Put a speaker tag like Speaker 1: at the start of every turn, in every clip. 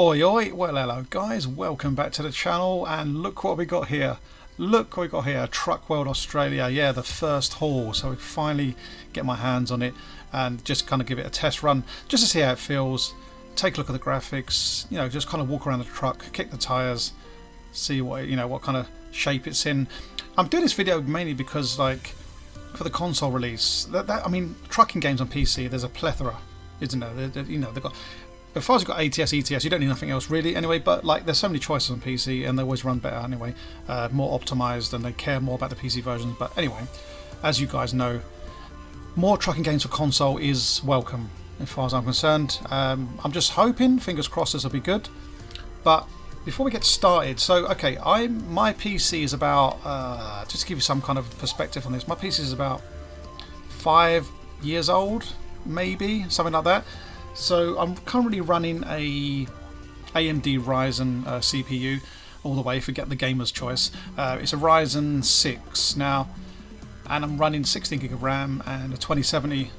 Speaker 1: Oi oi, well hello guys, welcome back to the channel, and look what we got here. Look what we got here, Truck World Australia. Yeah, the first haul, so we finally get my hands on it and just kind of give it a test run just to see how it feels, take a look at the graphics, you know, just kind of walk around the truck, kick the tires, see what, you know, what kind of shape it's in. I'm doing this video mainly because, like, for the console release, I mean, trucking games on PC, there's a plethora, isn't there? You know, they've got, as far as you've got ATS, ETS, you don't need nothing else really anyway, but like there's so many choices on PC and they always run better anyway, more optimized, and they care more about the PC versions. But anyway, as you guys know, more trucking games for console is welcome as far as I'm concerned. I'm just hoping, fingers crossed, this will be good. But before we get started, so okay, my PC is about, just to give you some kind of perspective on this, my PC is about 5 years old, maybe, something like that. So I'm currently running a AMD Ryzen CPU all the way, if we get the gamer's choice. It's a Ryzen 6 now, and I'm running 16 gig of RAM and a 2070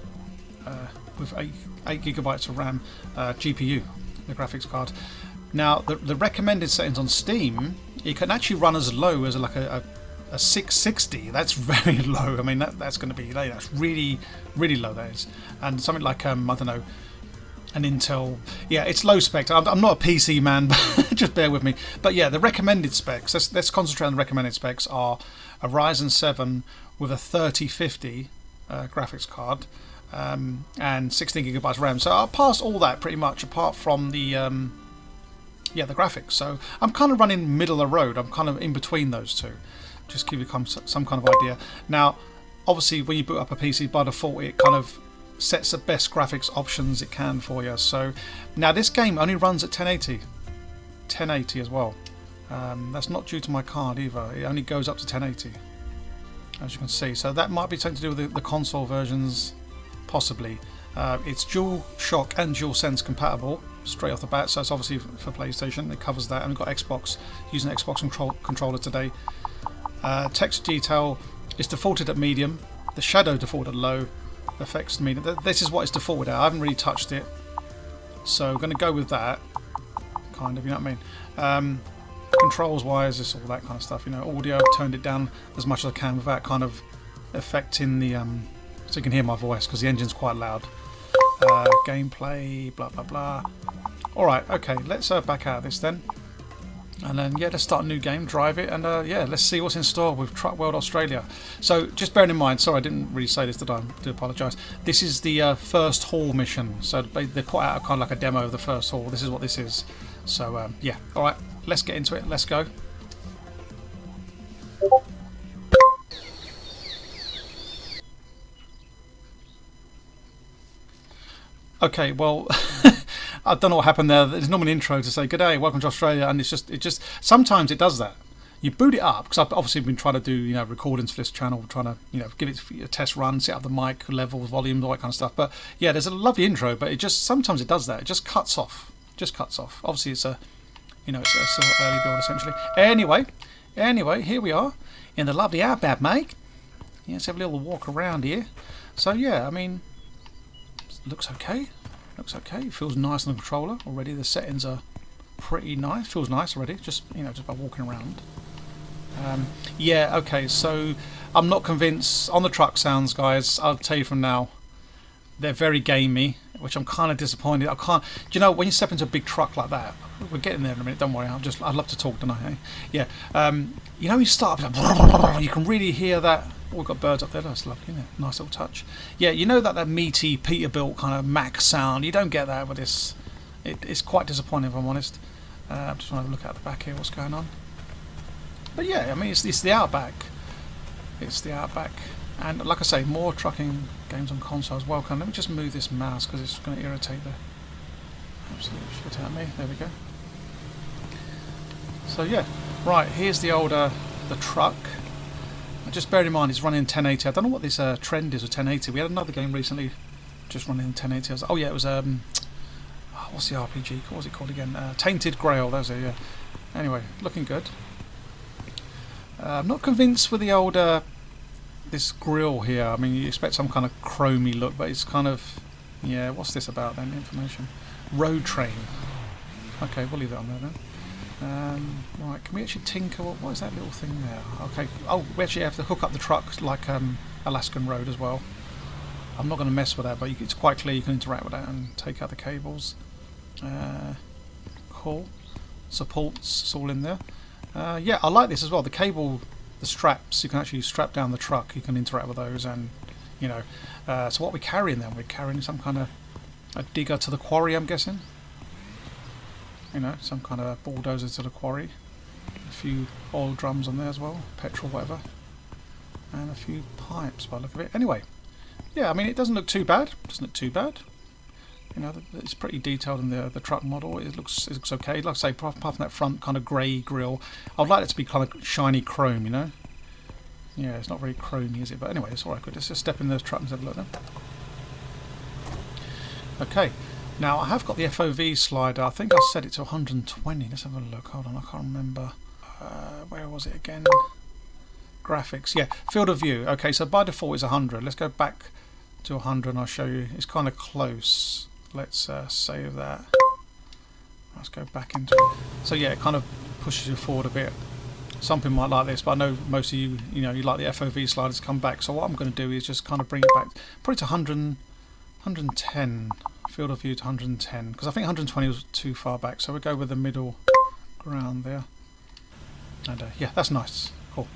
Speaker 1: with 8 gigabytes of RAM GPU, the graphics card. Now the recommended settings on Steam, it can actually run as low as like a 660. That's very low. I mean that's going to be, that's really low, that is. And something like I don't know, an Intel, yeah, it's low spec. I'm not a PC man, but just bear with me. But yeah, the recommended specs, let's concentrate on the recommended specs, are a Ryzen 7 with a 3050 graphics card and 16 gigabytes RAM. So I'll pass all that pretty much, apart from the the graphics. So I'm kind of running middle of the road. I'm kind of in between those two, just give you some kind of idea. Now obviously when you boot up a PC, by default it kind of sets the best graphics options it can for you. So now this game only runs at 1080 as well. That's not due to my card either. It only goes up to 1080, as you can see. So that might be something to do with the console versions, possibly. It's dual shock and dual sense compatible straight off the bat, so it's obviously for PlayStation. It covers that, and we've got Xbox, using Xbox controller today. Text detail is defaulted at medium, the shadow defaulted at low, effects medium. This is what it's defaulted at. I haven't really touched it, so I'm going to go with that, kind of, you know what I mean. Controls wise, it's all that kind of stuff, you know. Audio, I've turned it down as much as I can without kind of affecting the so you can hear my voice, because the engine's quite loud. Gameplay, blah blah blah. Alright, okay, let's back out of this then, and then yeah, let's start a new game, drive it, and yeah, let's see what's in store with Truck World Australia. So just bearing in mind, sorry I didn't really say this, did I do apologise, this is the first haul mission. So they put out kind of like a demo of the first haul. This is what this is. So yeah, alright, let's get into it, let's go. Okay, well, I don't know what happened there. There's normally an intro to say good day, welcome to Australia, and it just sometimes it does that. You boot it up, because I've obviously been trying to do, you know, recordings for this channel, trying to, you know, give it a test run, set up the mic levels, volume, all that kind of stuff. But yeah, there's a lovely intro, but it just sometimes it does that. It just cuts off. Obviously, it's a, you know, it's a sort of early build essentially. Anyway, here we are in the lovely Outback, mate. Yeah, let's have a little walk around here. So yeah, I mean, looks okay. It feels nice on the controller already. The settings are pretty nice. Feels nice already. Just, you know, just by walking around. Yeah. Okay. So I'm not convinced on the truck sounds, guys. I'll tell you from now. They're very gamey, which I'm kind of disappointed. I can't. Do you know when you step into a big truck like that? We're getting there in a minute. Don't worry. I'd love to talk, don't I? Yeah. You know, you start. You can really hear that. Oh, we've got birds up there. That's lovely, isn't it? Nice little touch. Yeah, you know that meaty Peterbilt kind of Mac sound. You don't get that with this. It's quite disappointing, if I'm honest. I'm just want to look at the back here. What's going on? But yeah, I mean, it's the Outback. It's the Outback, and like I say, more trucking games on consoles. Welcome. Let me just move this mouse because it's going to irritate the absolute shit out of me. There we go. So yeah, right. Here's the old the truck. Just bear in mind it's running in 1080. I don't know what this trend is with 1080. We had another game recently just running in 1080. Oh yeah, it was what's the RPG? What was it called again? Tainted Grail. That was it. Yeah. Anyway, looking good. I'm not convinced with the old this grill here. I mean, you expect some kind of chromy look, but it's kind of, yeah. What's this about then? Information. Road train. Okay, we'll leave that on there then. Right, can we actually tinker? What is that little thing there? Okay. Oh, we actually have to hook up the truck like Alaskan Road as well. I'm not going to mess with that, but it's quite clear you can interact with that and take out the cables. Cool. Supports, it's all in there. Yeah, I like this as well. The cable, the straps, you can actually strap down the truck. You can interact with those, and you know. So what are we carrying then? We're carrying some kind of a digger to the quarry, I'm guessing. You know, some kind of bulldozer to the quarry. A few oil drums on there as well, petrol, whatever, and a few pipes by the look of it. Anyway, yeah, I mean, it doesn't look too bad. Doesn't look too bad. You know, it's pretty detailed in the truck model. It looks okay. Like I say, apart from that front kind of grey grille, I'd like it to be kind of shiny chrome. You know. Yeah, it's not very chromy, is it? But anyway, it's all right. Good. Let's just step in the truck and have a look then. Okay. Now, I have got the FOV slider. I think I set it to 120. Let's have a look. Hold on, I can't remember. Where was it again? Graphics. Yeah, field of view. Okay, so by default it's 100. Let's go back to 100 and I'll show you. It's kind of close. Let's save that. Let's go back into it. So yeah, it kind of pushes you forward a bit. Some people might like this, but I know most of you, you know, you like the FOV sliders to come back. So what I'm going to do is just kind of bring it back, probably to 110. Field of view to 110, because I think 120 was too far back, so we'll go with the middle ground there. And yeah, that's nice. Cool.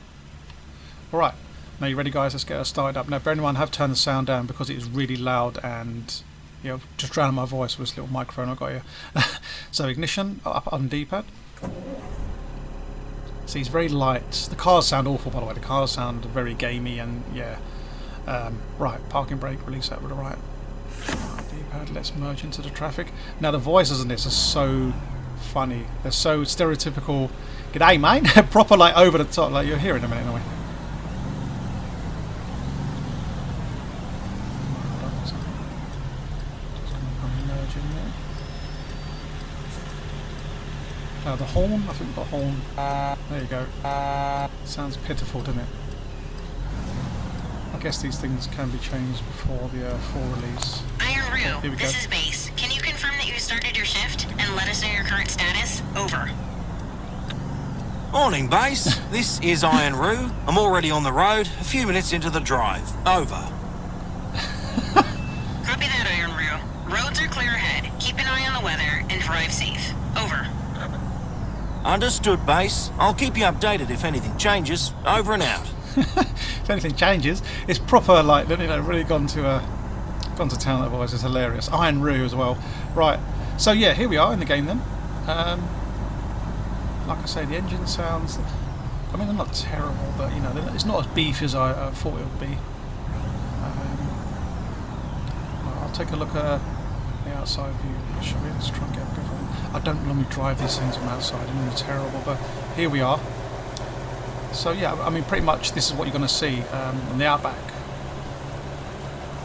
Speaker 1: Alright, now you ready, guys? Let's get us started up. Now, bear in mind, I have turned the sound down because it is really loud and, you know, just drowning my voice with this little microphone I've got here. So, ignition, up on D-pad. See, it's very light. The cars sound awful, by the way. The cars sound very gamey and, yeah. Right, parking brake, release that with the right. D-pad, let's merge into the traffic. Now the voices in this are so funny. They're so stereotypical. G'day, mate. Proper like over the top, like you'll hear in a minute anyway. Just gonna merge in there. The horn, I think we've got a horn. There you go. Sounds pitiful, doesn't it? I guess these things can be changed before the full release.
Speaker 2: Iron Roo,
Speaker 1: Here we
Speaker 2: this
Speaker 1: go.
Speaker 2: is Base. Can you confirm that you started your shift and let us know your current status? Over.
Speaker 3: Morning, Base. This is Iron Roo. I'm already on the road, a few minutes into the drive. Over.
Speaker 2: Copy that, Iron Roo. Roads are clear ahead. Keep an eye on the weather and drive safe. Over.
Speaker 3: Understood, Base. I'll keep you updated if anything changes. Over and out.
Speaker 1: If anything changes, it's proper like, you know, really gone to town. Otherwise, it's hilarious. Iron Roo as well. Right. So yeah, here we are in the game then. Like I say, the engine sounds. I mean, they're not terrible, but you know, it's not as beefy as I thought it would be. I'll take a look at the outside view. Shall we? Let's try and get a good one. I don't normally drive these things from outside. I'm really terrible, but here we are. So yeah, I mean, pretty much this is what you're going to see in the Outback.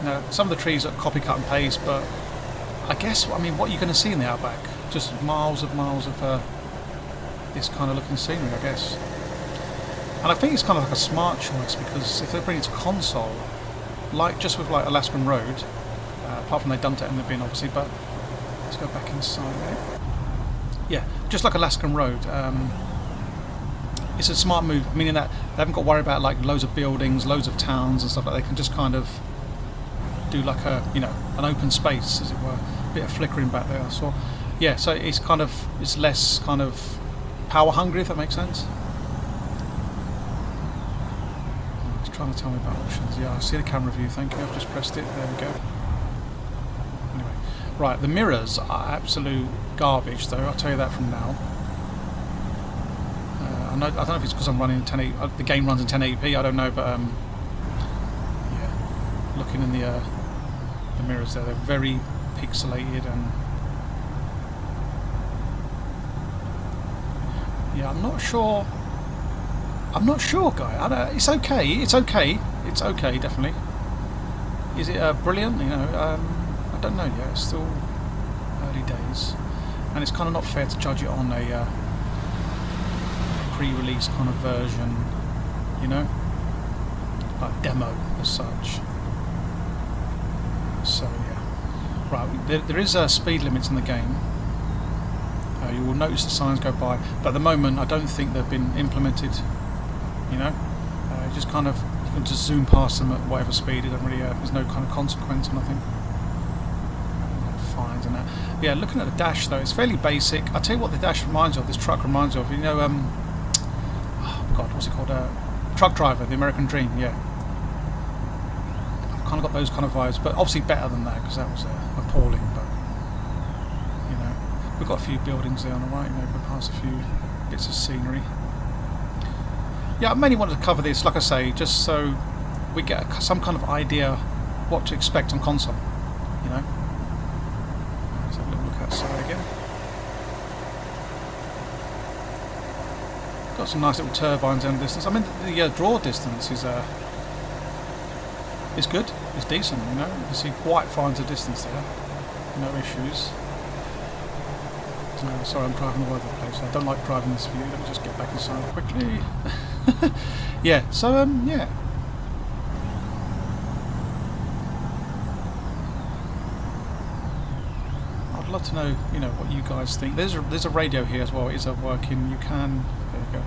Speaker 1: Now, some of the trees are copycat and paste, but I guess, I mean, what you're going to see in the Outback, just miles of this kind of looking scenery, I guess. And I think it's kind of like a smart choice, because if they bring it to console, like just with like Alaskan Road, apart from they dumped it in the bin, obviously, but let's go back inside there. Yeah, just like Alaskan Road. It's a smart move, meaning that they haven't got to worry about like loads of buildings, loads of towns and stuff like that. They can just kind of do like a, you know, an open space, as it were. A bit of flickering back there. So yeah, so it's kind of, it's less kind of power hungry, if that makes sense. It's trying to tell me about options. Yeah, I see the camera view, thank you. I've just pressed it, there we go. Anyway, right, the mirrors are absolute garbage though, I'll tell you that from now. I don't know if it's because I'm running 1080, the game runs in 1080p, I don't know, but yeah, looking in the mirrors there, they're very pixelated and yeah, I'm not sure, guy. It's okay, definitely. Is it brilliant? You know, I don't know yet. It's still early days, and it's kind of not fair to judge it on a pre-release kind of version, you know, like demo as such. So yeah, right. There is speed limits in the game. you will notice the signs go by, but at the moment I don't think they've been implemented. You know, just kind of, you can just zoom past them at whatever speed. It doesn't really, there's no kind of consequence or nothing. Fines and that. Yeah, looking at the dash though, it's fairly basic. I'll tell you what the dash reminds you of, this truck reminds you of. You know, oh God, what's it called? Truck Driver, the American Dream. Yeah, I've kind of got those kind of vibes, but obviously better than that because that was appalling. But you know, we've got a few buildings there on the right. You know, we're past a few bits of scenery. Yeah, I mainly wanted to cover this, like I say, just so we get some kind of idea what to expect on console, you know. Let's have a little look outside again. Got some nice little turbines in the distance. I mean, the draw distance is good, it's decent, you know. You can see quite far into distance there, no issues. Sorry, I'm driving all over the place. I don't like driving this view. Let me just get back inside quickly. Yeah, so yeah. I'd love to know, you know, what you guys think. There's a radio here as well. It is working. You can, there you go.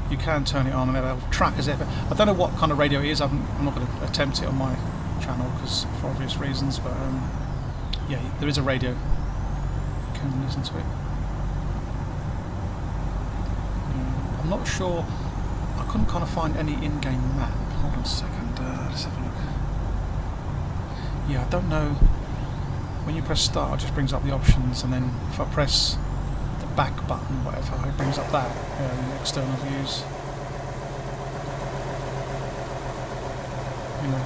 Speaker 1: You can turn it on and it'll track as if. I don't know what kind of radio it is. I'm not going to attempt it on my channel because for obvious reasons. But yeah, there is a radio. You can listen to it. I'm not sure. I couldn't kind of find any in-game map. Hold on a second. Let's have a look. Yeah, I don't know. When you press start, it just brings up the options, and then if I press the back button, whatever, it brings up that the external views. You know.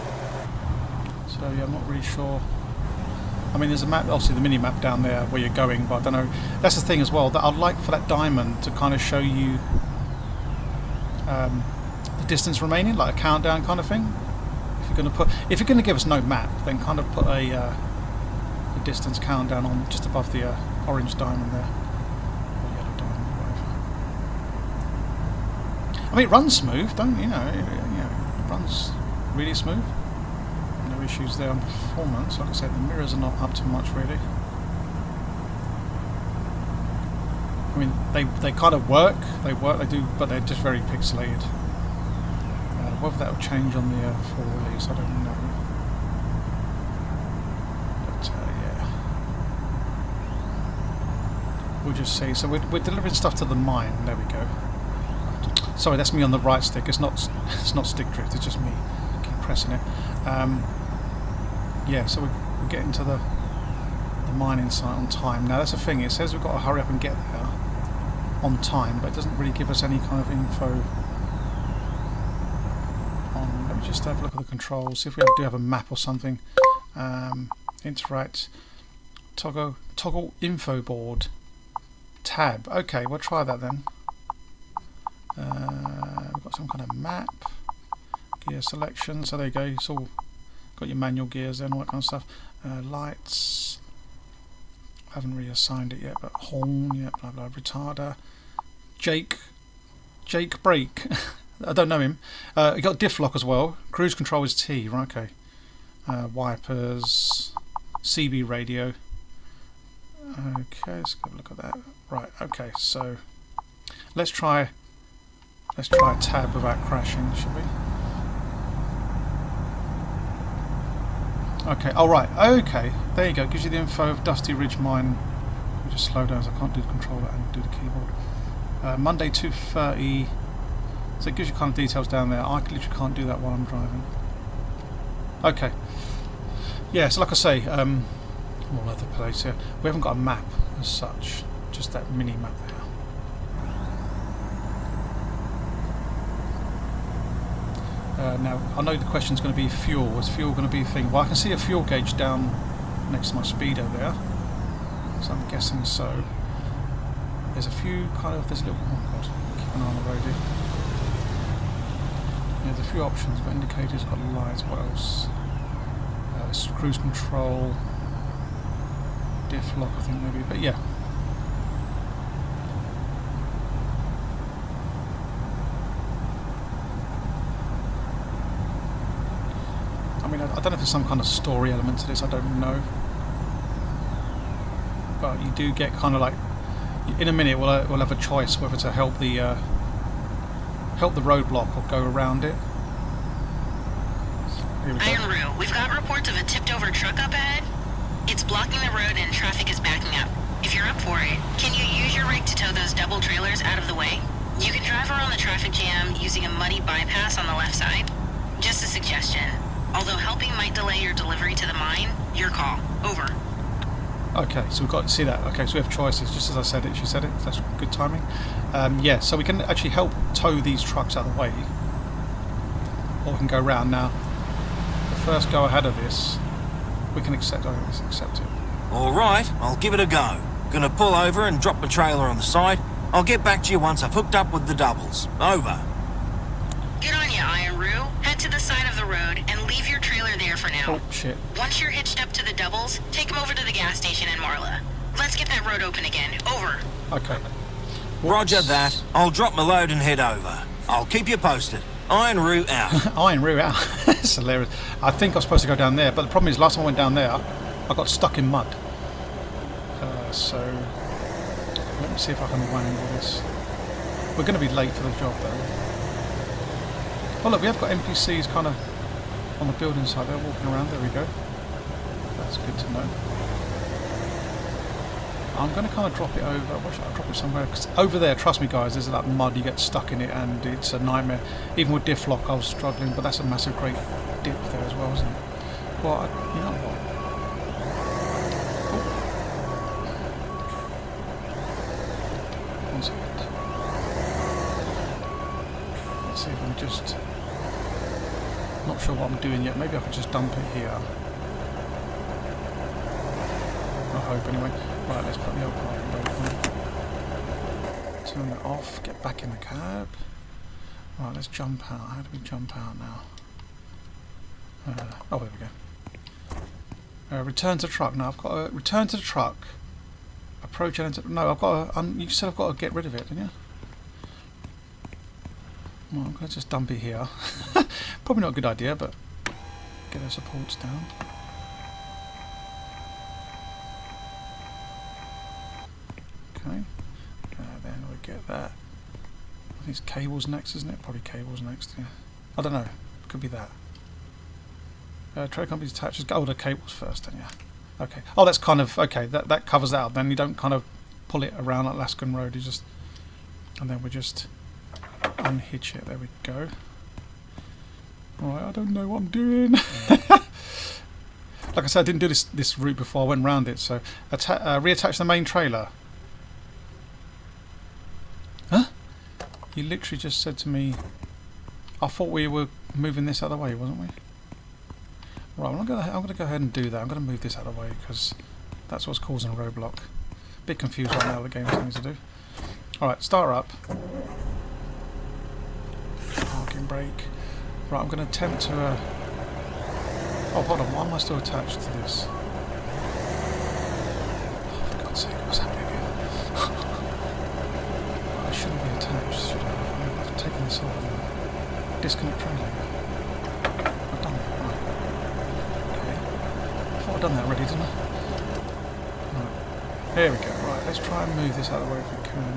Speaker 1: So yeah, I'm not really sure. I mean, there's a map, obviously the mini map down there where you're going, but I don't know. That's the thing as well. That I'd like for that diamond to kind of show you. The distance remaining, like a countdown kind of thing. If you're going to give us no map, then kind of put a distance countdown on just above the orange diamond there, or yellow diamond, whatever. I mean, it runs smooth, don't you know? It runs really smooth. No issues there on performance. Like I said, the mirrors are not up to much really. I mean, they kind of work, they do, but they're just very pixelated. Whether that will change on the full release, I don't know. But yeah, we'll just see. So we're delivering stuff to the mine. There we go. Sorry, that's me on the right stick. It's not stick drift. It's just me. I keep pressing it. Yeah, so we're getting to the mining site on time. Now that's the thing. It says we've got to hurry up and get there on time, but it doesn't really give us any kind of info on. Let me just have a look at the controls, see if we do have a map or something. Interact, toggle info board, tab. Okay, we'll try that then. We've got some kind of map, gear selection. So there you go. It's all got your manual gears there and all that kind of stuff. Lights. I haven't really assigned it yet, but horn, yeah, blah blah, retarder, Jake brake. I don't know him. You got diff lock as well. Cruise control is T, right? Okay. Wipers, CB radio. Okay, let's have a look at that. Right. Okay, so let's try a tab without crashing, shall we? Okay, alright, okay, there you go, gives you the info of Dusty Ridge Mine. Let me just slow down as I can't do the controller and do the keyboard. Monday 2:30, so it gives you kind of details down there. I literally can't do that while I'm driving. Okay, yeah, so like I say, all over the place here. We haven't got a map as such, just that mini map there. Now, I know the question's going to be fuel. Is fuel going to be a thing? Well, I can see a fuel gauge down next to my speedo there, so I'm guessing so. There's a few kind of, there's a little, oh god, keep an eye on the road here. Yeah, there's a few options, got indicators, got lights, what else? This is cruise control, diff lock I think maybe, but yeah. I mean, I don't know if there's some kind of story element to this, I don't know. But you do get kind of like in a minute we'll have a choice whether to help the roadblock or go around it. Here we go.
Speaker 2: Iron Roo, we've got reports of a tipped-over truck up ahead. It's blocking the road and traffic is backing up. If you're up for it, can you use your rig to tow those double trailers out of the way? You can drive around the traffic jam using a muddy bypass on the left side. Just a suggestion. Although helping might delay your delivery to the mine, your call. Over.
Speaker 1: Okay, so we've got to see that. Okay, so we have choices, just as I said it, she said it. That's good timing. Yeah, so we can actually help tow these trucks out of the way. Or we can go round now. The first go ahead of this, we can accept it.
Speaker 3: Alright, I'll give it a go. Gonna pull over and drop the trailer on the side. I'll get back to you once I've hooked up with the doubles. Over.
Speaker 2: Good on you, Iron Roo. Head to the side of the road and leave your trailer there for now.
Speaker 1: Oh, shit.
Speaker 2: Once you're hitched up to the doubles, take them over to the gas station in Marla. Let's get that road open again. Over.
Speaker 1: Okay.
Speaker 3: Roger that. I'll drop my load and head over. I'll keep you posted. Iron Roo out.
Speaker 1: Iron Roo out. That's hilarious. I think I was supposed to go down there, but the problem is last time I went down there, I got stuck in mud. So let me see if I can wangle this. We're going to be late for the job though. Oh look, we have got NPCs kind of on the building side. They're walking around. There we go. That's good to know. I'm going to kind of drop it over. Where should I drop it somewhere? Because over there, trust me guys, there's that mud. You get stuck in it and it's a nightmare. Even with diff lock I was struggling, but that's a massive great dip there as well, isn't it? Well, you know what? One second. Let's see if I can just... Not sure what I'm doing yet. Maybe I could just dump it here. I hope anyway. Right, let's put the old parking brake on. Turn that off. Get back in the cab. Right, let's jump out. How do we jump out now? Oh, there we go. Return to truck. Now I've got to return to the truck. Approach and enter. No, I've got to. You said I've got to get rid of it, didn't you? Well, I'm going to just dump it here. Probably not a good idea, but get our supports down. Okay. Then we get that. I think it's cables next, isn't it? Probably cables next. Yeah. I don't know. Could be that. Trade companies attached. Oh, the cables first, then, yeah. Okay. Oh, that's kind of okay. That covers that up. Then you don't kind of pull it around like Alaskan Road. You just, and then we just unhitch it. There we go. Right. I don't know what I'm doing. Like I said, I didn't do this route before. I went round it. So reattach the main trailer. Huh? You literally just said to me. I thought we were moving this out of the way, wasn't we? Right, I'm going to go ahead and do that. I'm going to move this out of the way because that's what's causing a roadblock. Bit confused right now. The game's telling me to do. All right, start her up. Parking brake. Right, I'm going to attempt to. Oh, hold on. Why am I still attached to this? Oh, for God's sake, what's happening here? I shouldn't be attached, should I? I've taken this off. Disconnect trailer. I've done it. Right. Okay. I thought I'd done that already, didn't I? Right. There we go. Right, let's try and move this out of the way if we can.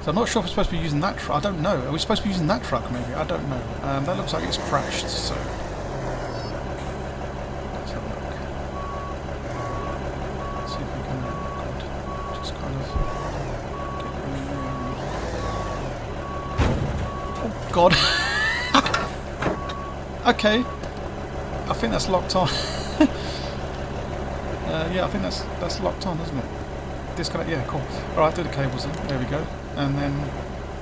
Speaker 1: So I'm not sure if we're supposed to be using that truck. I don't know. Are we supposed to be using that truck maybe? I don't know. That looks like it's crashed, so... Let's have a look. Let's see if we can... just kind of... Oh, God. Okay. I think that's locked on. Yeah, I think that's locked on, isn't it? Disconnect. Yeah, cool. Alright, do the cables then. There we go. And then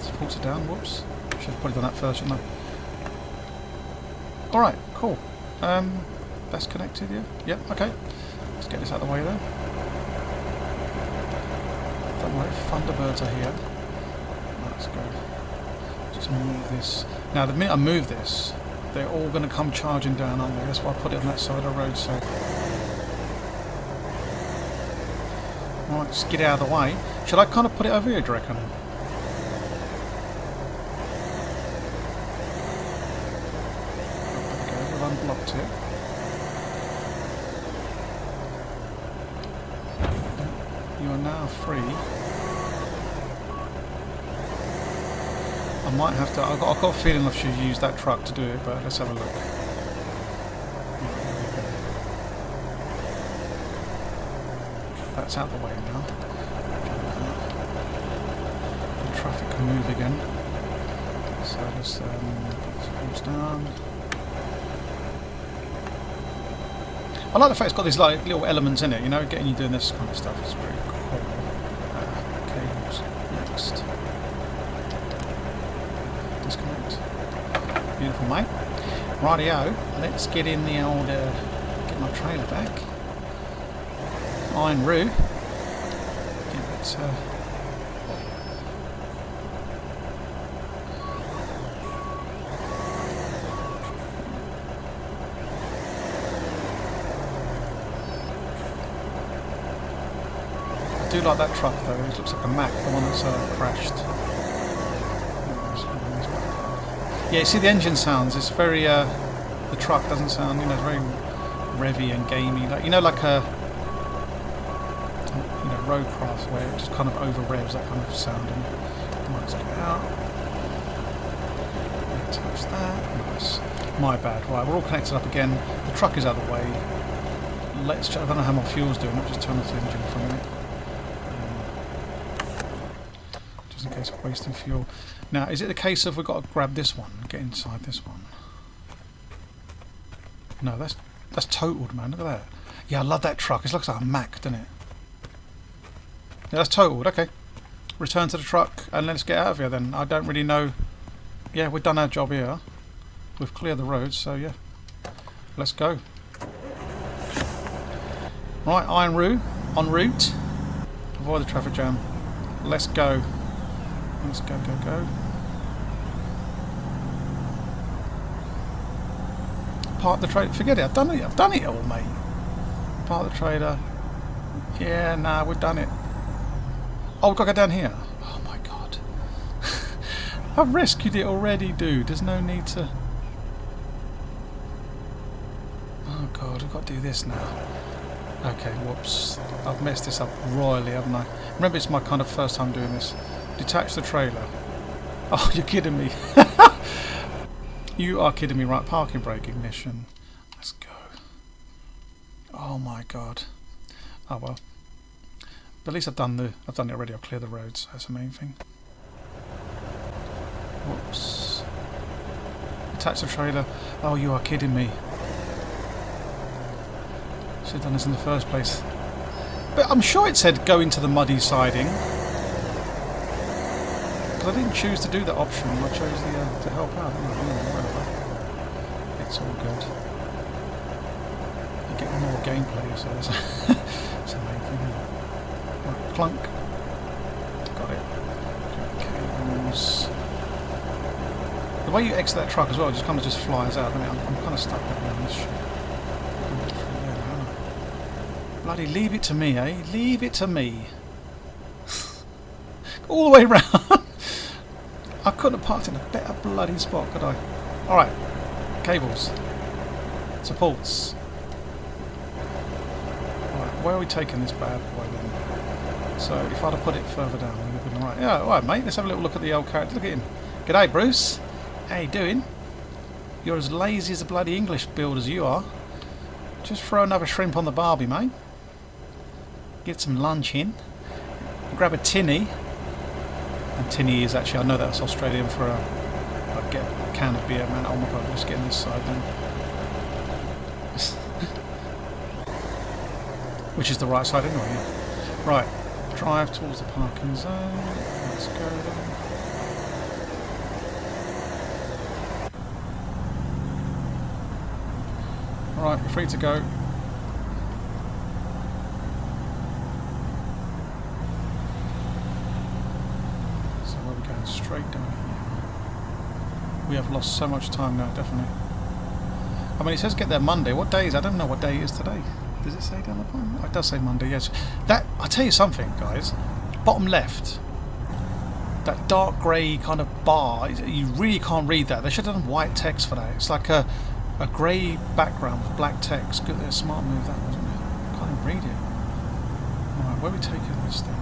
Speaker 1: supports it down. Whoops. Should have probably done that first, shouldn't I? Alright, cool. That's connected, yeah? Yep, okay. Let's get this out of the way then. Don't worry, Thunderbirds are here. Let's go. Just move this. Now, the minute I move this, they're all going to come charging down, aren't they? That's why I put it on that side of the road, so... Right, just get out of the way. Should I kind of put it over here, do you reckon? There we go, we've unblocked it. You are now free. I might have to. I've got a feeling I should use that truck to do it, but let's have a look. That's out the way now. The traffic can move again. So let's put this down. I like the fact it's got these like little elements in it, you know, getting you doing this kind of stuff is pretty cool. Cables next. Disconnect. Beautiful, mate. Rightio, let's get in the old, get my trailer back. Iron Roo. Yeah, let's, I do like that truck though, it looks like a Mack, the one that's crashed. Yeah, you see the engine sounds, it's very, the truck doesn't sound, you know, very revvy and gamey, like, you know, like a, you know, roadcraft where it just kind of over revs, that kind of sound. And let's get out. Touch that, nice. My bad, right, we're all connected up again, the truck is out of the way. Let's check, I don't know how my fuel's doing, I'll just turn off the engine for a minute. Just in case we're wasting fuel. Now, is it the case of we've got to grab this one, get inside this one? No, that's totaled, man. Look at that. Yeah, I love that truck. It looks like a Mack, doesn't it? Yeah, that's totaled. Okay. Return to the truck and let's get out of here then. I don't really know. Yeah, we've done our job here. We've cleared the roads, so yeah. Let's go. Right, Iron Roo, en route. Avoid the traffic jam. Let's go. Let's go, go, go. Park the trailer. Forget it. I've done it. I've done it all, mate. Park the trailer. Yeah, nah, we've done it. Oh, we've got to go down here. Oh my god. I've rescued it already, dude. There's no need to. Oh god, I've got to do this now. Okay, whoops. I've messed this up royally, haven't I? Remember, it's my kind of first time doing this. Detach the trailer. Oh, you're kidding me. You are kidding me. Right, parking brake ignition. Let's go. Oh my god. Oh well. But at least I've done it already. I've cleared the roads. That's the main thing. Whoops. Attach the trailer. Oh, you are kidding me. Should have done this in the first place. But I'm sure it said go into the muddy siding. Because I didn't choose to do that option. I chose the to help out. Whatever. It's all good. You get more gameplay, so that's the main thing. Right, clunk. Got it. Cables. The way you exit that truck as well, just kind of just flies out. I mean, I'm kind of stuck with this shit. Bloody leave it to me, eh? Leave it to me. All the way round. I couldn't have parked in a better bloody spot, could I? Alright. Cables. Supports. Alright, where are we taking this bad boy then? So, if I'd have put it further down, we would have been alright. Yeah, alright mate, let's have a little look at the old character. Look at him. G'day Bruce. How you doing? You're as lazy as a bloody English build as you are. Just throw another shrimp on the barbie, mate. Get some lunch in. Grab a tinny. And tinny is actually, I know that's Australian for I'd get a can of beer, man. Oh my god, let's get in this side then. Which is the right side anyway, yeah. Right, drive towards the parking zone. Let's go then. Alright, you're free to go. So where are we going? Straight down here. We have lost so much time now, definitely. I mean, it says get there Monday. What day is it? I don't know what day it is today. Does it say down the bottom? Oh, it does say Monday, yes. That, I'll tell you something, guys. Bottom left. That dark grey kind of bar, you really can't read that. They should have done white text for that. It's like a grey background with black text. Good, a smart move that, wasn't it? Can't even read it. Right, Where are we taking this thing?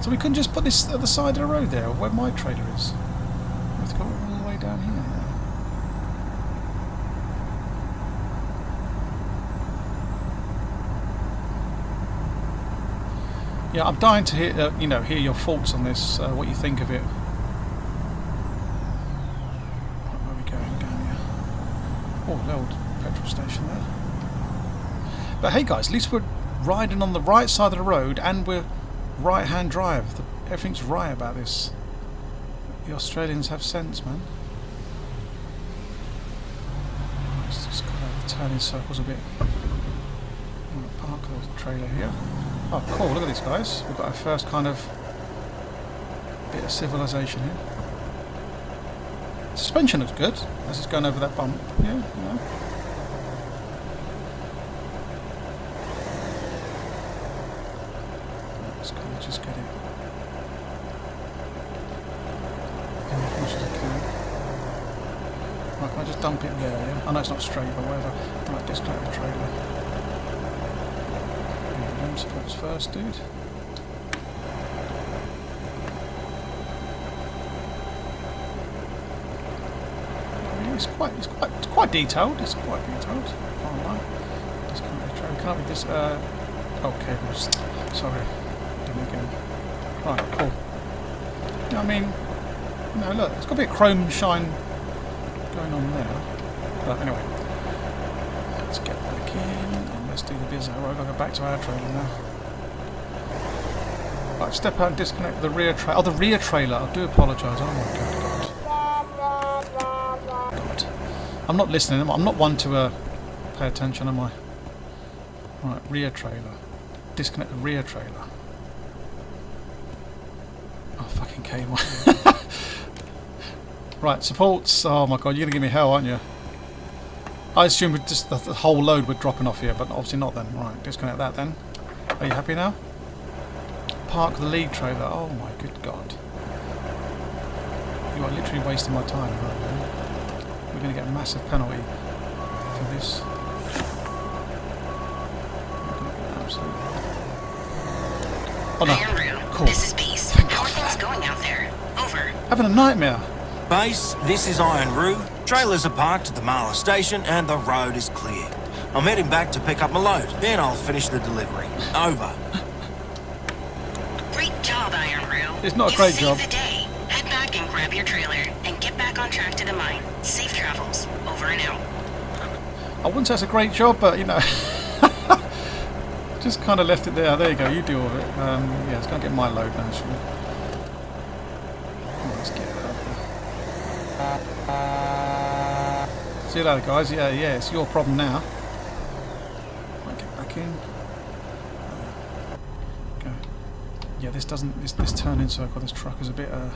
Speaker 1: So we couldn't just put this at the side of the road there, where my trailer is. We have to go all the way down here now. Yeah, I'm dying to hear, hear your thoughts on this. What you think of it. Where are we going down here? Oh, the old petrol station there. But hey, guys, at least we're riding on the right side of the road, and we're right-hand drive. Everything's right about this. The Australians have sense, man. Let's just kind of turn in circles a bit. I'm going to park the trailer here. Oh, cool, look at these guys. We've got our first kind of bit of civilization here. Suspension looks good as it's going over that bump. Yeah. Let's kind of just get it in as much as I can. Right, can I just dump it there? Yeah. I know it's not straight, but whatever. I might disconnect the trailer. Supports first, dude. I mean, it's quite detailed. It's quite detailed. Can't lie. Disconnect the trailer. Can't be this. Oh, cables. Sorry. Did it again. Right, cool. Yeah, I mean, look, it's got a bit of chrome shine going on there. But anyway, let's get back in. Let's do the bizarre. Right, I'll go back to our trailer now. Right, step out and disconnect the rear trailer. Oh, the rear trailer. I do apologise. Oh my God. I'm not listening. I'm not one to pay attention, am I? Right, rear trailer. Disconnect the rear trailer. Oh, fucking cable. Right, supports. Oh my God, you're going to give me hell, aren't you? I assume just the whole load we're dropping off here, but obviously not then. Right, disconnect that then. Are you happy now? Park the lead trailer. Oh my good God. You are literally wasting my time right now. We're going to get a massive penalty for this. We're going to get absolutely... Oh no. Cool.
Speaker 2: This is Beast. How are things going out there? Over.
Speaker 1: Having a nightmare.
Speaker 3: Base, this is Iron Roo. Trailers are parked at the Marla station and the road is clear. I'm heading back to pick up my load, then I'll finish the delivery. Over.
Speaker 2: Great job, Iron Roo.
Speaker 1: It's not a great job.
Speaker 2: You saved the day. Head back and grab your trailer and get back on track to the mine. Safe travels. Over and out.
Speaker 1: I wouldn't say it's a great job, but just kind of left it there. There you go. You deal with it. Yeah, it's going to get my load now, actually. Let's get it out there. See you later, guys. Yeah, it's your problem now. Might get back in. Okay. Yeah, this doesn't. This turn-in circle. This truck is a bit. I'll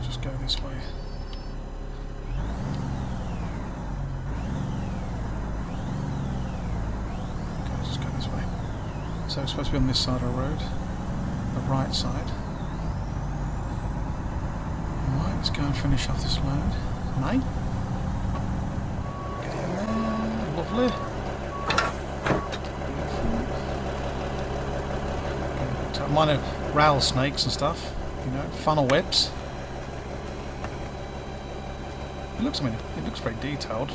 Speaker 1: just go this way. Okay, let's just go this way. So it's supposed to be on this side of the road. The right side. Right, let's go and finish off this load. Mate. Get in there. Lovely. Beautiful. Minor rattlesnakes and stuff. Funnel webs. It looks very detailed.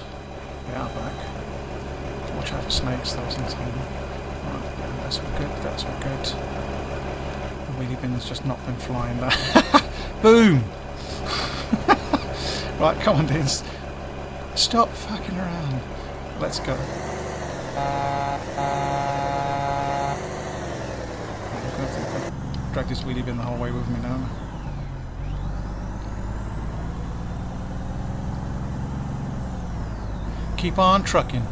Speaker 1: The Outback. Watch out for snakes though sometimes. Right, yeah, that's all good, that's all good. The wheelie bin's just not been flying there. Boom! Right, come on dudes. Stop fucking around. Let's go. I'm going to have to drag this wheelie bin the whole way with me now. Keep on trucking.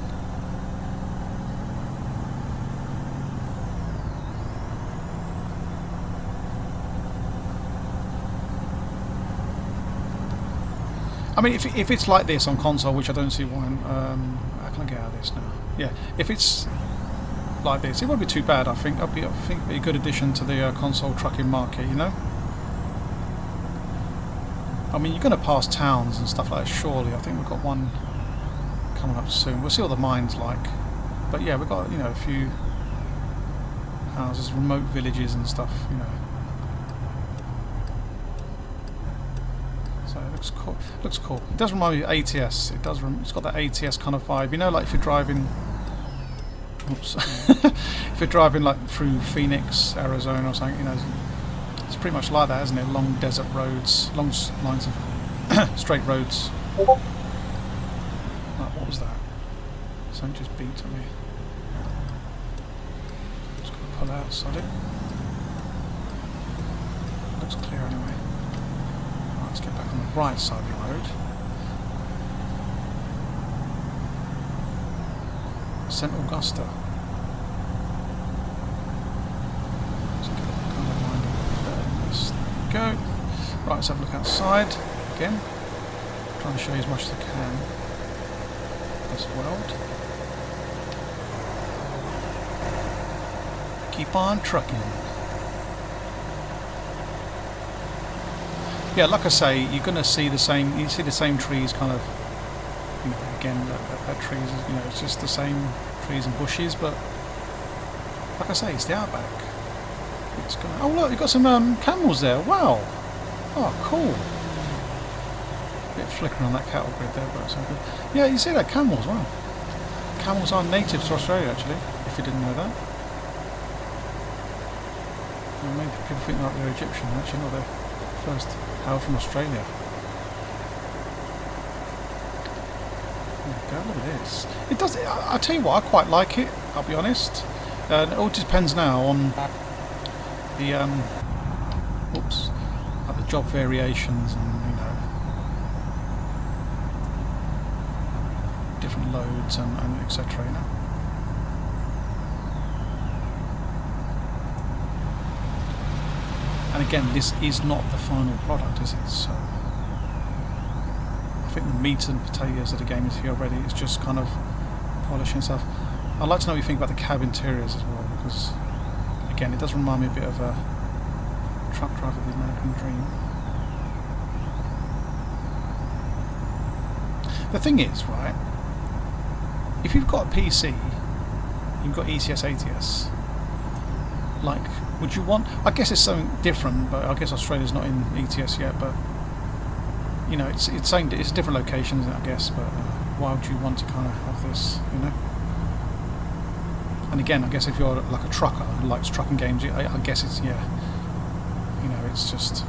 Speaker 1: I mean, if it's like this on console, which I don't see why, how can I get out of this now? Yeah, if it's like this, it won't be too bad. I think it'd be a good addition to the console trucking market, I mean, you're going to pass towns and stuff like that, surely. I think we've got one coming up soon. We'll see what the mine's like. But yeah, we've got, you know, a few houses, remote villages and stuff, you know. So it looks cool. Looks cool. It does remind me of ATS. It does. It's got that ATS kind of vibe. You know, like if you're driving. Oops. If you're driving like through Phoenix, Arizona, or something, you know, it's pretty much like that, isn't it? Long desert roads, long lines of straight roads. Like, what was that? Something just beeped at me. Just gonna pull out, sod it. Looks clear anyway. Right, let's get back on the right side of the road. St. Augusta. Let's get that kind of lined up there. There we go. Right, let's have a look outside again. Trying to show you as much as I can. This world. Keep on trucking. Yeah, like I say, you're going to see the same. You see the same trees, kind of. You know, again, that trees. You know, it's just the same trees and bushes. But like I say, it's the Outback. It's gonna. Oh look, you've got some camels there. Wow. Oh, cool. Bit of flickering on that cattle grid there, but it's all good. Yeah, you see that camels. Wow. Camels are native to Australia, actually. If you didn't know that. Well, maybe people think that they're Egyptian. Actually, not. They're first hail from Australia. There we go. Look at this. It does. I tell you what, I quite like it. I'll be honest. It all depends now on the oops, like the job variations and, you know, different loads and etc. You know. And again, this is not the final product, is it? So I think the meat and potatoes of the game is here already. It's just kind of polishing stuff. I'd like to know what you think about the cab interiors as well, because again, it does remind me a bit of a truck driver of the American dream. The thing is, right, if you've got a PC, you've got ECS, ATS, like, would you want, I guess it's something different, but I guess Australia's not in ETS yet, but you know, it's saying it's a different location, isn't it, I guess, but why would you want to kind of have this, you know? And again, I guess if you're like a trucker who likes trucking games, I guess it's, yeah, you know, it's just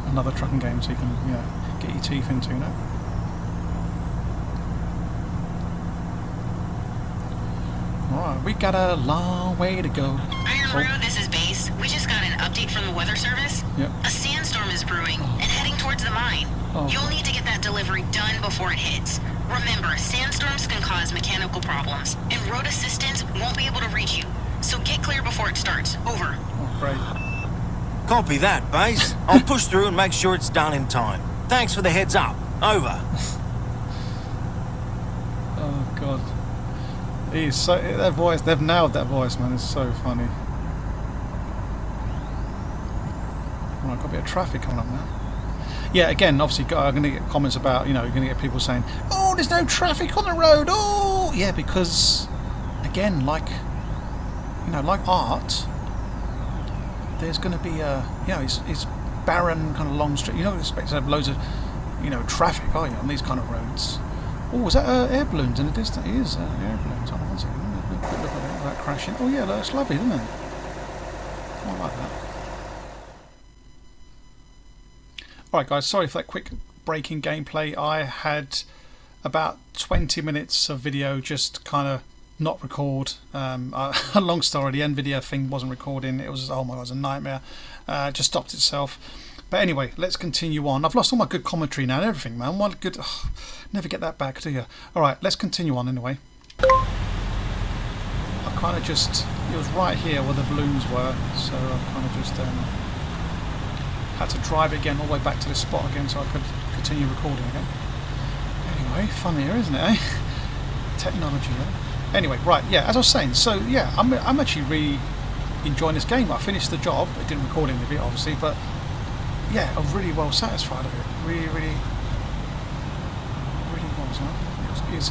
Speaker 1: another trucking game so you can, you know, get your teeth into, you know. Alright, we got a long way to go.
Speaker 2: Iron Road, this is Base. We just got an update from the weather service.
Speaker 1: Yep.
Speaker 2: A sandstorm is brewing and heading towards the mine. You'll need to get that delivery done before it hits. Remember, sandstorms can cause mechanical problems, and road assistance won't be able to reach you. So get clear before it starts. Over.
Speaker 1: Oh, great.
Speaker 3: Copy that, Base. I'll push through and make sure it's done in time. Thanks for the heads up. Over.
Speaker 1: Oh God. He's so, that voice, they've nailed that voice, man. It's so funny. Right, got a bit of traffic coming up now. Yeah, again, obviously, I'm going to get comments about, you know, you're going to get people saying, oh, there's no traffic on the road. Oh, yeah, because, again, like, you know, like art, there's going to be a, you know, it's barren, kind of long street. You don't expect to have loads of, you know, traffic, are you, on these kind of roads? Oh, is that air balloons in the distance? It is air balloons. Hold on one second. Look at that crashing. Oh, yeah, that's lovely, isn't it? I like that. Alright guys, sorry for that quick break in gameplay. I had about 20 minutes of video just kind of not record. A long story, the NVIDIA thing wasn't recording. It was, oh my god, it was a nightmare. Just stopped itself. But anyway, let's continue on. I've lost all my good commentary now and everything, man. What good, never get that back, do you? Alright, let's continue on anyway. I kind of just, it was right here where the balloons were, so I kind of just had to drive it again all the way back to this spot again so I could continue recording again. Anyway, fun here, isn't it, eh? Technology, eh? Anyway, right, yeah, as I was saying, so yeah, I'm actually really enjoying this game. I finished the job. It didn't record any of it, obviously, but yeah, I'm really well satisfied with it. Really was, man.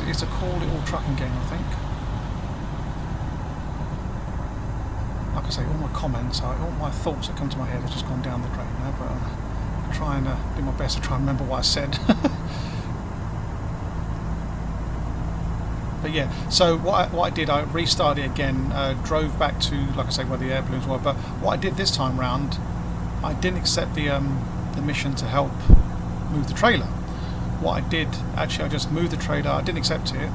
Speaker 1: It's a cool little trucking game, I think. Like I say, all my comments, all my thoughts that come to my head have just gone down the drain now, but I'm trying to do my best to try and remember what I said. But yeah, so what I did, I restarted it again, drove back to, like I say, where the air balloons were, but what I did this time round, I didn't accept the mission to help move the trailer. What I did, actually, I just moved the trailer, I didn't accept it.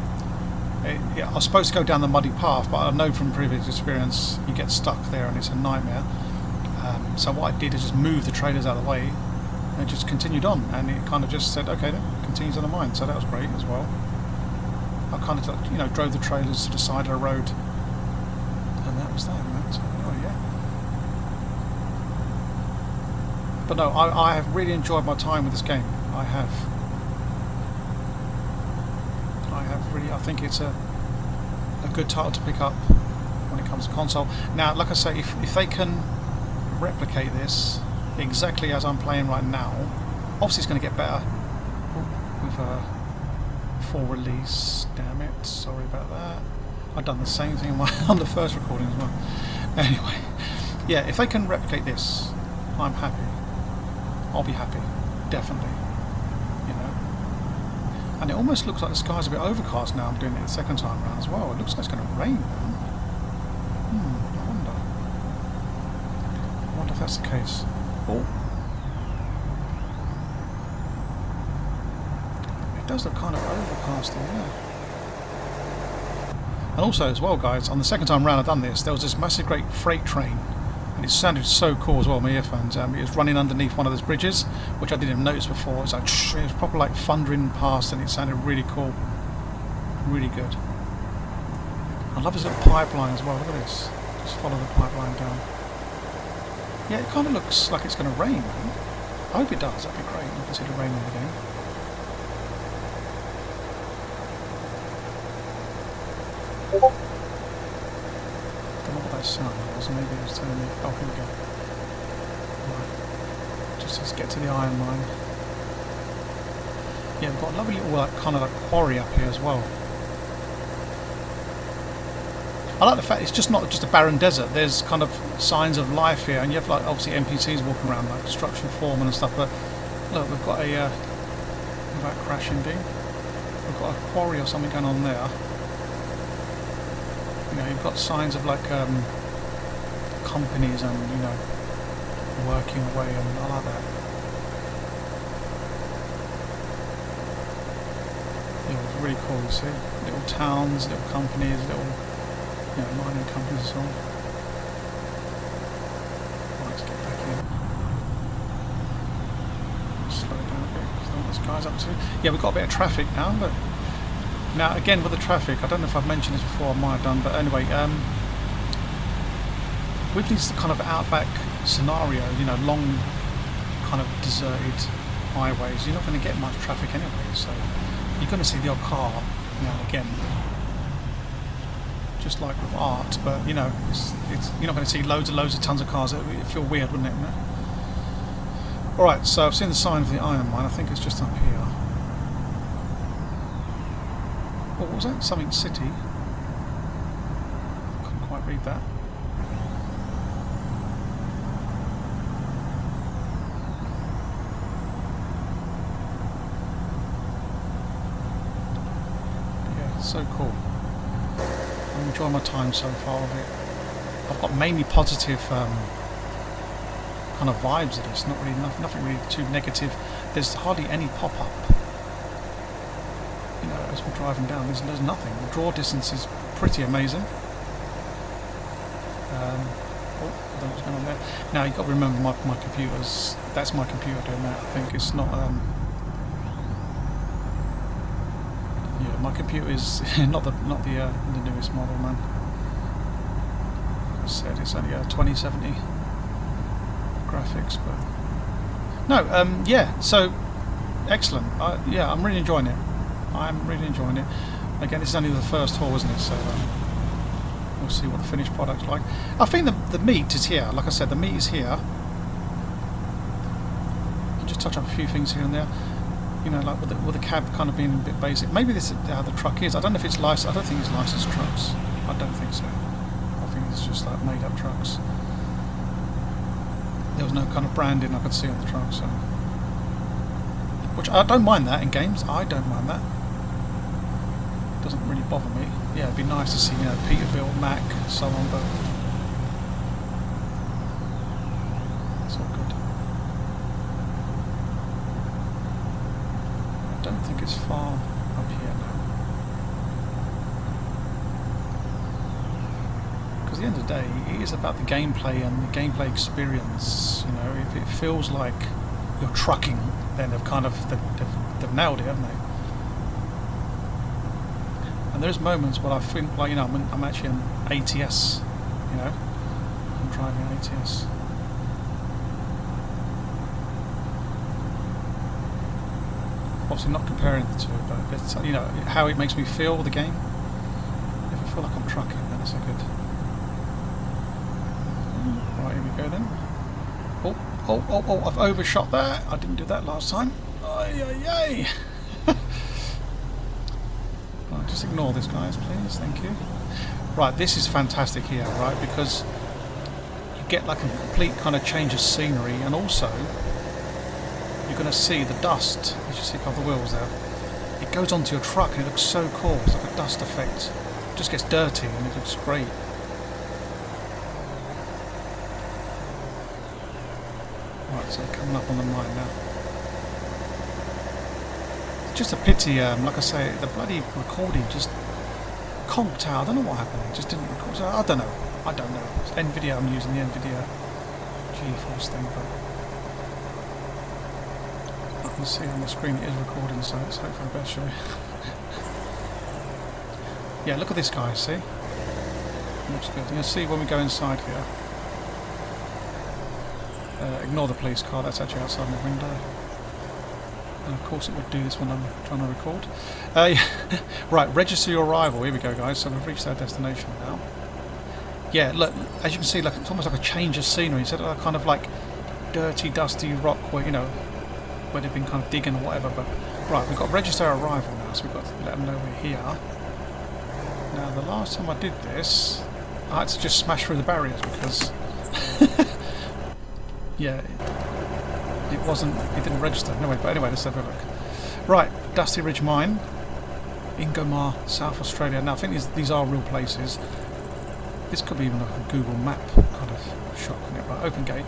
Speaker 1: I was supposed to go down the muddy path, but I know from previous experience you get stuck there and it's a nightmare. So what I did is just move the trailers out of the way and just continued on, and it kind of just said, okay then, continues on the mine, so that was great as well. I kind of, you know, drove the trailers to the side of the road, and that was that, man. So, oh yeah. But no, I have really enjoyed my time with this game. I have really. I think it's a good title to pick up when it comes to console. Now, like I say, if they can replicate this exactly as I'm playing right now, obviously it's going to get better with full release. Damn it, sorry about that. I've done the same thing on the first recording as well. Anyway, yeah, if they can replicate this, I'm happy. I'll be happy, definitely. You know, and it almost looks like the sky's a bit overcast now. I'm doing it the second time around as well. It looks like it's going to rain, man. I wonder if that's the case. Oh. It does look kind of overcast there, yeah. And also as well, guys, on the second time round I've done this, there was this massive great freight train, and it sounded so cool as well, my earphones. It was running underneath one of those bridges, which I didn't even notice before. It was like, it was proper like thundering past, and it sounded really cool. Really good. I love this little pipeline as well, look at this. Just follow the pipeline down. Yeah, it kind of looks like it's going to rain, man. I hope it does, that'd be great. I can see the rain in the game. I don't know what that sound was, maybe it was telling me. Oh, here we go. Right. Just let's get to the iron mine. Yeah, we've got a lovely little kind of like quarry up here as well. I like the fact it's just not just a barren desert. There's kind of signs of life here, and you have like obviously NPCs walking around like construction foremen and stuff. But look, we've got a without crashing beam. We've got a quarry or something going on there. You know, you've got signs of like companies and, you know, working away, and I like that. Yeah, it's really cool, you see. Little towns, little companies, little, you know, mining companies and so on. Right, let's get back in. Slow down a bit, because I don't know what this guy's up to. Yeah, we've got a bit of traffic now, but now again with the traffic, I don't know if I've mentioned this before, I might have done, but anyway, with these kind of outback scenario, you know, long kind of deserted highways, you're not going to get much traffic anyway, so you're going to see the odd car now and again, just like with art, but you know, it's you're not going to see loads of tons of cars. It'd feel weird, wouldn't it? Alright, so I've seen the sign of the iron mine. I think it's just up here. What was that? Something city? Couldn't quite read that. Yeah, so cool. I'm enjoying my time so far with it. I've got mainly positive kind of vibes of this. Not really, nothing really too negative. There's hardly any pop-up. You know, as we're driving down, there's nothing. The draw distance is pretty amazing. Oh, I don't know what's going on there. Now you've got to remember my computer's. That's my computer doing that. I think it's not. Yeah, my computer is not the newest model, man. Like I said, it's only a 2070 graphics, but no. Yeah. So excellent. Yeah, I'm really enjoying it. I'm really enjoying it. Again, this is only the first haul, isn't it? So we'll see what the finished product's like. I think the meat is here. Like I said, the meat is here. touch up a few things here and there. You know, like with the cab kind of being a bit basic. Maybe this is how the truck is. I don't know if it's licensed. I don't think it's licensed trucks. I don't think so. I think it's just like made up trucks. There was no kind of branding I could see on the truck, so. Which I don't mind that in games. I don't mind that. Doesn't really bother me. Yeah, it'd be nice to see, you know, Peterbilt, Mac, and so on, but it's all good. I don't think it's far up here now. Because at the end of the day, it is about the gameplay and the gameplay experience. You know, if it feels like you're trucking, then they've nailed it, haven't they? And there's moments where I think, like, you know, I'm actually an ATS, you know, I'm driving ATS. Obviously not comparing the two, but it's, you know, how it makes me feel, the game. If I feel like I'm trucking, then it's a good. Right, here we go then. Oh, I've overshot that. I didn't do that last time. Ay. Right, just ignore this, guys, please. Thank you. Right, this is fantastic here, right, because you get like a complete kind of change of scenery, and also you're going to see the dust, as you see above the wheels there. It goes onto your truck and it looks so cool. It's like a dust effect. It just gets dirty and it looks great. Right, so coming up on the mine now. It's just a pity, like I say, the bloody recording just conked out. I don't know what happened. It just didn't record. So I don't know. It's NVIDIA. I'm using the NVIDIA GeForce thing, but I can see on the screen it is recording, so let's hope for the best, shall we? Yeah, look at this, guy. See? Looks good. You'll see when we go inside here. Ignore the police car, that's actually outside my window. And of course it would do this when I'm trying to record. Right, register your arrival. Here we go, guys. So we've reached our destination now. Yeah, look, as you can see, like it's almost like a change of scenery. Instead of kind of like dirty, dusty rock where, you know, where they've been kind of digging or whatever. But right, we've got register our arrival now, so we've got to let them know we're here. Now, the last time I did this, I had to just smash through the barriers because yeah, it didn't register. Anyway, let's have a look. Right, Dusty Ridge Mine, Ingomar, South Australia. Now I think these are real places. This could be even like a Google map kind of shot. Right, open gate.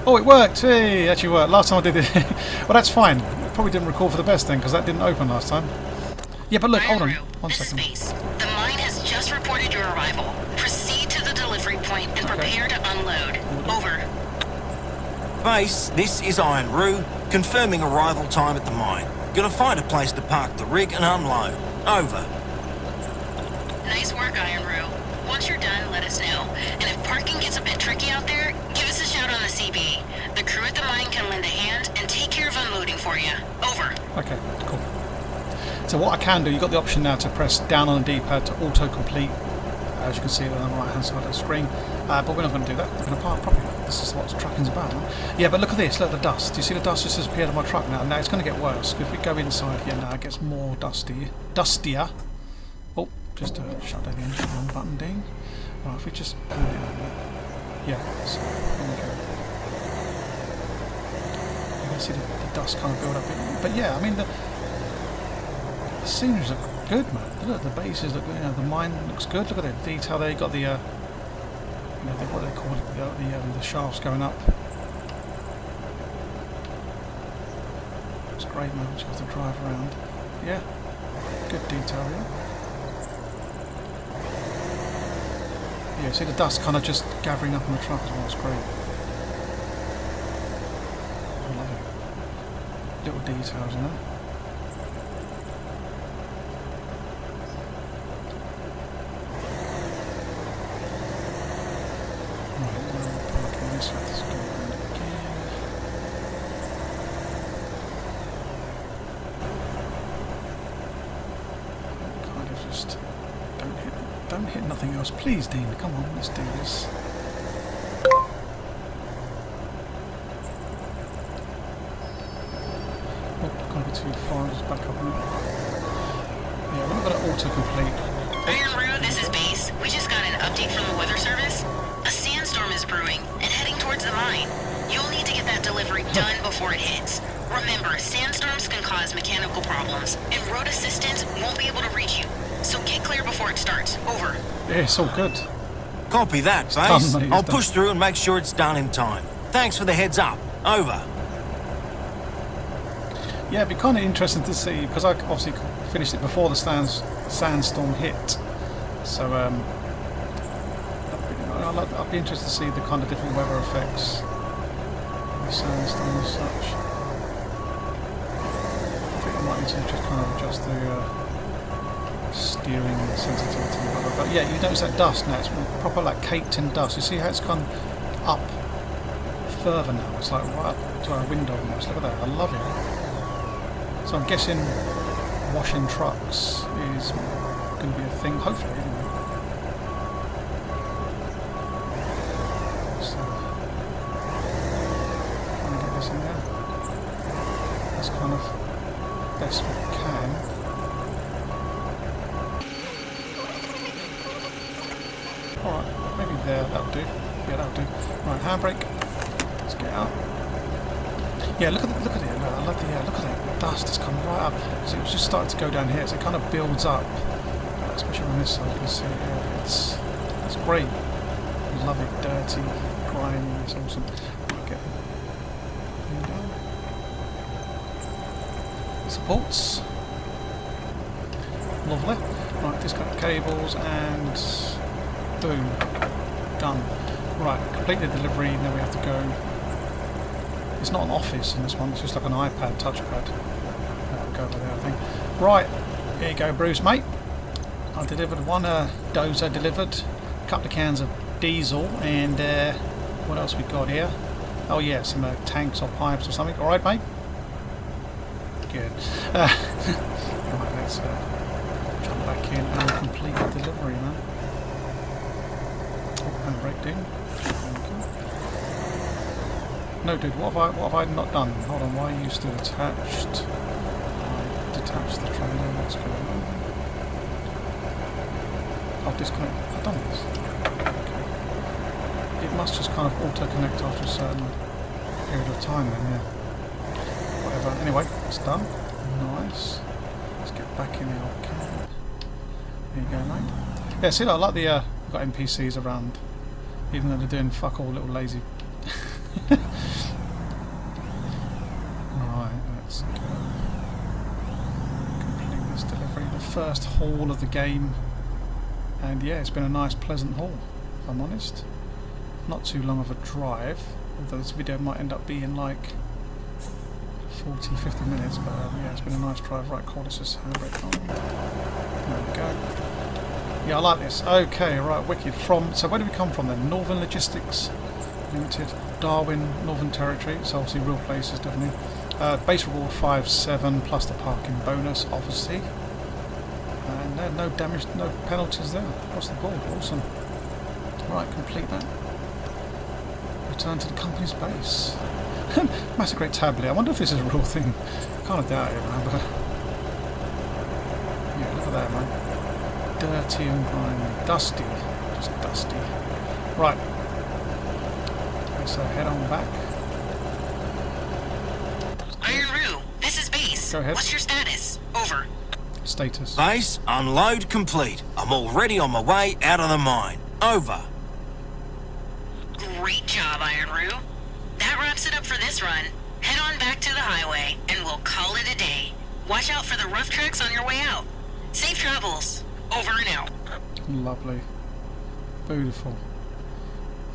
Speaker 1: Oh, it worked! Hey, it actually worked. Last time I did it. Well, that's fine. It probably didn't record for the best then, because that didn't open last time. Yeah, but look, hold on. One second.
Speaker 2: The mine has just reported your arrival. Proceed to the delivery point and prepare to unload. Over.
Speaker 3: Base, this is Iron Roo, confirming arrival time at the mine. Gonna find a place to park the rig and unload. Over.
Speaker 2: Nice work, Iron Roo. Once you're done, let us know. And if parking gets a bit tricky out there, give us a shout on the CB. The crew at the mine can lend a hand and take care of unloading for you. Over.
Speaker 1: Okay, cool. So what I can do, you've got the option now to press down on the D-pad to auto-complete, as you can see on the right-hand side of the screen. But we're not going to do that. We're going to park properly. This is what trucking's about. Huh? Yeah, but look at this. Look at the dust. Do you see the dust just disappeared on my truck now? Now it's going to get worse. If we go inside here now, it gets more dustier. Oh, just shut down the engine. Wrong button, ding. Right, if we just pull it out there. Yeah, so there we go. You can see the dust kind of build up. But yeah, I mean, the sceneries look good, man. Look at the bases look good. You know, the mine looks good. Look at the detail there. You got the, you know, what they call it, the shafts going up. It's great, man. Just have to drive around. Yeah, good detail here. Yeah, see the dust kind of just gathering up on the truck as well. It's great. I love it. Little details, you know. Don't hit nothing else. Please, Dean, come on, let's do this. too far. Just back up a minute. Yeah, we're not going to auto-complete.
Speaker 2: Iron Roo, this is Base. We just got an update from the weather service. A sandstorm is brewing and heading towards the mine. You'll need to get that delivery done before it hits. Remember, sandstorms can cause mechanical problems, and road assistance won't be able to reach you. So get clear before it starts. Over.
Speaker 1: Yeah, it's all good.
Speaker 3: Copy that,
Speaker 1: It's
Speaker 3: Base.
Speaker 1: done, mate,
Speaker 3: I'll
Speaker 1: it's
Speaker 3: push through and make sure it's done in time. Thanks for the heads up. Over.
Speaker 1: Yeah, it'd be kind of interesting to see, because I obviously finished it before the sandstorm hit. So, I'd be interested to see the kind of different weather effects of the sandstorm and such. I think I might need to just kind of adjust the steering sensitivity. But yeah, you notice that dust now, it's proper like caked in dust. You see how it's gone up further now? It's like right up to our window almost. Look at that, I love it. So I'm guessing washing trucks is going to be a thing, hopefully, anyway. So, trying to get this in there as kind of best we can. Alright, maybe there, that'll do. Yeah, that'll do. Right, handbrake. Let's get out. Yeah, look at it. Look, I love the look at that dust. It's coming right up. So it was just starting to go down here. So it kind of builds up, especially on this side. You can see it. Yeah, it's great. I love it. Dirty, grimy. It's awesome. Right, get it down. Supports. Lovely. Right, disconnect cables and boom, done. Right, complete the delivery. Now we have to go. It's not an office in this one, it's just like an iPad touchpad. I'll go over there, I think. Right, here you go, Bruce, mate. I delivered one dozer, delivered a couple of cans of diesel, and what else we got here? Oh yeah, some tanks or pipes or something. All right, mate. Good. Right, let's jump back in and complete the delivery, man. Oh, handbrake in. No, dude, what have I not done? Hold on, why are you still attached? I detached the trailer, what's going on? I'll disconnect. I've done this. Okay. It must just kind of auto-connect after a certain period of time then, yeah. Whatever. Anyway, it's done. Nice. Let's get back in the old cab. There you go, mate. Yeah, see, I like the, we've got NPCs around, even though they're doing fuck all, little lazy. Right, let's go. Complete this delivery, the first haul of the game, and yeah, it's been a nice pleasant haul, if I'm honest. Not too long of a drive, although this video might end up being like 40-50 minutes, but yeah, it's been a nice drive. Right, call this just handbrake on. There we go. Yeah, I like this. Okay, right, wicked. So where did we come from then? Northern Logistics Limited, Darwin, Northern Territory, so obviously real places, definitely. Base reward 5-7 plus the parking bonus, obviously. And no damage, no penalties there across the board. Awesome. Right, complete that. Return to the company's base. Massive great tablet. I wonder if this is a real thing. Kind of doubt it, man. But yeah, look at that, man. Dirty and grimy, dusty, just dusty. Right. So head on back.
Speaker 2: Iron Roo, this is Base.
Speaker 1: Go ahead.
Speaker 2: What's your status? Over.
Speaker 1: Status.
Speaker 3: Base, unload complete. I'm already on my way out of the mine. Over.
Speaker 2: Great job, Iron Roo. That wraps it up for this run. Head on back to the highway, and we'll call it a day. Watch out for the rough tracks on your way out. Safe travels. Over and out.
Speaker 1: Lovely. Beautiful.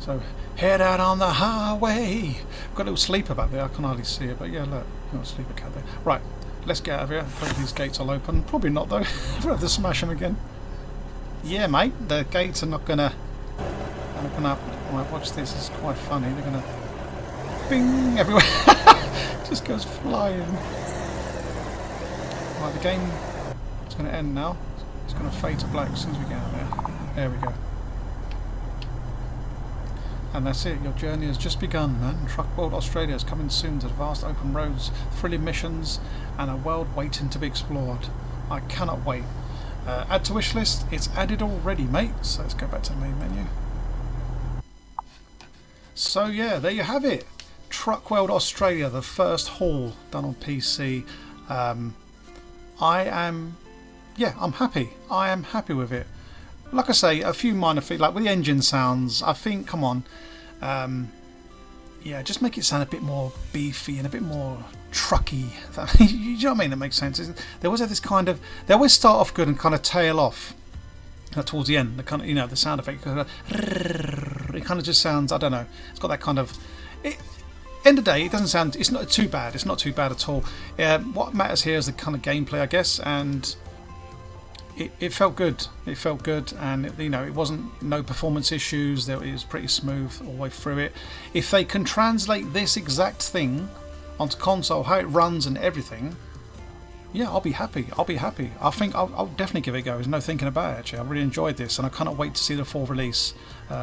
Speaker 1: So, head out on the highway. Got a little sleeper back there. I can hardly see it, but yeah, look. Got a sleeper cat there. Right, let's get out of here. Hopefully these gates will open. Probably not, though. We'll have to smash them again. Yeah, mate. The gates are not going to open up. Right, watch this. It's quite funny. They're going to... Bing! Everywhere. Just goes flying. Right, the game is going to end now. It's going to fade to black as soon as we get out there. There we go. And that's it, your journey has just begun, man. Truck World Australia is coming soon to the vast open roads, thrilling missions, and a world waiting to be explored. I cannot wait. Add to wish list, it's added already, mate. So let's go back to the main menu. So yeah, there you have it. Truck World Australia, the first haul done on PC. I'm happy. I am happy with it. Like I say, a few minor things, like with the engine sounds, I think, come on, yeah, just make it sound a bit more beefy and a bit more trucky. You know what I mean? That makes sense. They always have this kind of, they always start off good and kind of tail off towards the end. The kind of, you know, the sound effect, it kind of just sounds, I don't know, it's got that kind of, end of the day, it doesn't sound, it's not too bad. It's not too bad at all. What matters here is the kind of gameplay, I guess, and it felt good. It felt good, and you know, it wasn't no performance issues. It was pretty smooth all the way through it. If they can translate this exact thing onto console, how it runs and everything, yeah, I'll be happy. I'll be happy. I think I'll definitely give it a go. There's no thinking about it. Actually, I really enjoyed this, and I cannot wait to see the full release.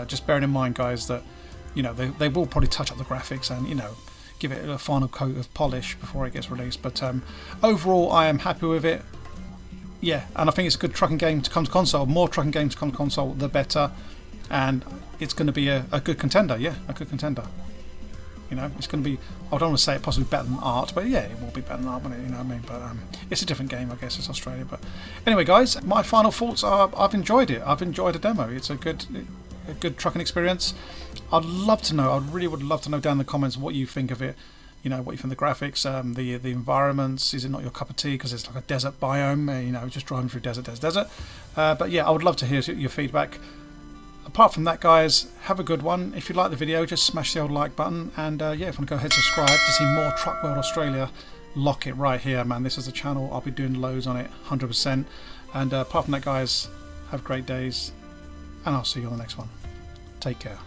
Speaker 1: Just bearing in mind, guys, that you know they will probably touch up the graphics and you know give it a final coat of polish before it gets released. But overall, I am happy with it. Yeah, and I think it's a good trucking game to come to console. More trucking games to come to console, the better. And it's going to be a good contender. Yeah, a good contender. You know, it's going to be, I don't want to say it possibly better than Art, but yeah, it will be better than Art, won't it? You know what I mean? But it's a different game, I guess. It's Australia. But anyway, guys, my final thoughts are I've enjoyed it. I've enjoyed the demo. It's a good trucking experience. I'd love to know, I really would love to know down in the comments what you think of it. You know, what you think of the graphics, the environments. Is it not your cup of tea because it's like a desert biome? You know, just driving through desert. But yeah, I would love to hear your feedback. Apart from that, guys, have a good one. If you like the video, just smash the old like button. And yeah, if you want to go ahead and subscribe to see more Truck World Australia, lock it right here, man. This is the channel. I'll be doing loads on it, 100%. And apart from that, guys, have great days. And I'll see you on the next one. Take care.